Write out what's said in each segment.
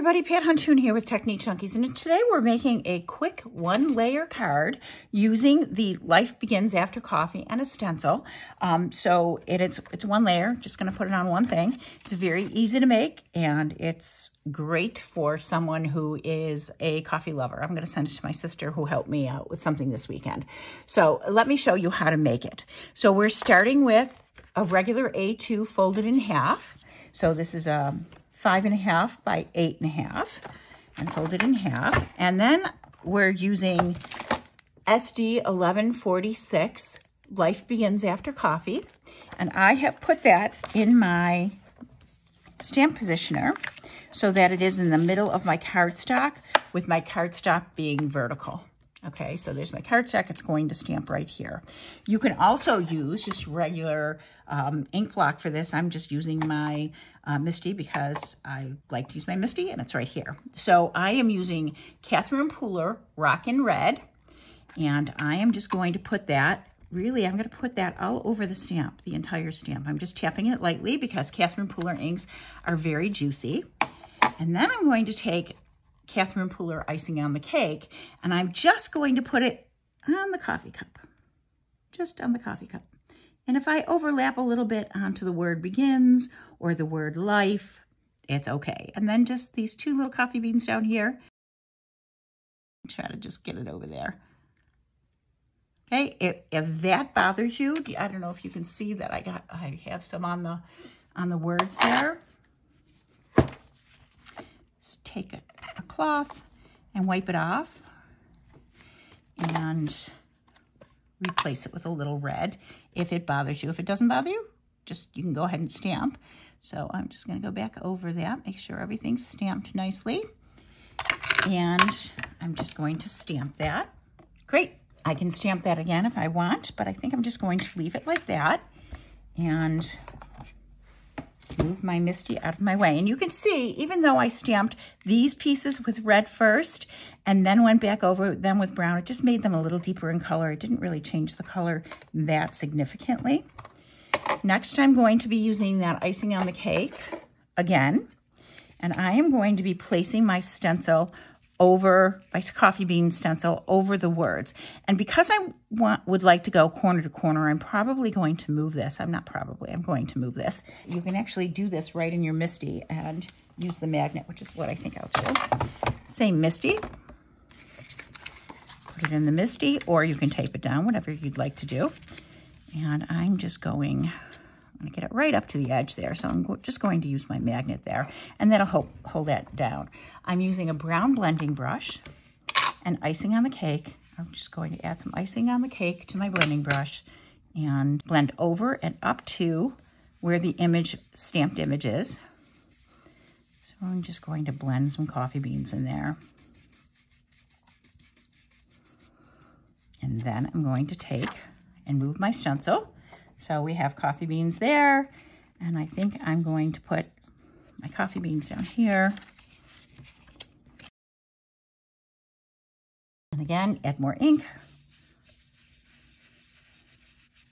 everybody, Pat Huntoon here with Technique Junkies, and today we're making a quick one-layer card using the Life Begins After Coffee and a stencil. So it's one layer, just going to put it on one thing. It's very easy to make, and it's great for someone who is a coffee lover. I'm going to send it to my sister who helped me out with something this weekend. So let me show you how to make it. So we're starting with a regular A2 folded in half. So this is a 5.5 by 8.5 and folded in half. And then we're using SD 1146, Life Begins After Coffee. And I have put that in my stamp positioner so that it is in the middle of my cardstock, with my cardstock being vertical. Okay, so there's my cardstock. It's going to stamp right here. You can also use just regular ink block for this. I'm just using my Misty because I like to use my Misty, and it's right here. So I am using Catherine Pooler Rockin' Red, and I am just going to put that, really, I'm going to put that all over the stamp, the entire stamp. I'm just tapping it lightly because Catherine Pooler inks are very juicy. And then I'm going to take Catherine Pooler icing on the cake, and I'm just going to put it on the coffee cup, just on the coffee cup. And if I overlap a little bit onto the word begins or the word life, it's okay. And then just these two little coffee beans down here. Try to just get it over there. Okay, if that bothers you, I don't know if you can see that I have some on the words there. Just take a cloth and wipe it off and replace it with a little red if it bothers you. If it doesn't bother you, you can go ahead and stamp. So I'm just going to go back over that, make sure everything's stamped nicely, and I'm just going to stamp that. Great. I can stamp that again if I want, but I think I'm just going to leave it like that and move my Misty out of my way. And you can see, even though I stamped these pieces with red first and then went back over them with brown, it just made them a little deeper in color. It didn't really change the color that significantly. Next, I'm going to be using that icing on the cake again, and I am going to be placing my stencil over, my coffee bean stencil over the words. And because I would like to go corner to corner, I'm probably going to move this. I'm going to move this. You can actually do this right in your Misty and use the magnet, which is what I think I'll do. Same Misty. Put it in the Misty, or you can tape it down, whatever you'd like to do. And I'm going to get it right up to the edge there. So I'm just going to use my magnet there, and that'll hold that down. I'm using a brown blending brush and icing on the cake. I'm just going to add some icing on the cake to my blending brush and blend over and up to where the stamped image is. So I'm just going to blend some coffee beans in there. And then I'm going to take and move my stencil. So we have coffee beans there, and I think I'm going to put my coffee beans down here. And again, add more ink.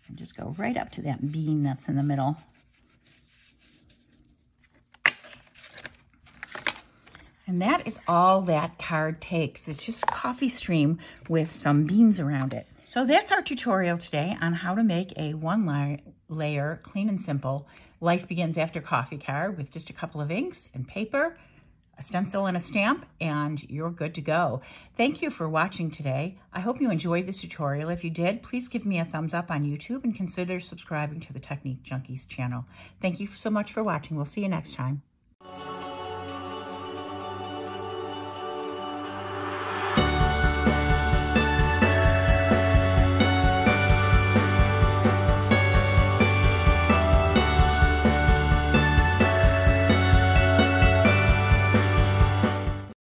And just go right up to that bean that's in the middle. And that is all that card takes. It's just a coffee stream with some beans around it. So that's our tutorial today on how to make a one-layer, clean and simple, Life Begins After Coffee card with just a couple of inks and paper, a stencil and a stamp, and you're good to go. Thank you for watching today. I hope you enjoyed this tutorial. If you did, please give me a thumbs up on YouTube and consider subscribing to the Technique Junkies channel. Thank you so much for watching. We'll see you next time.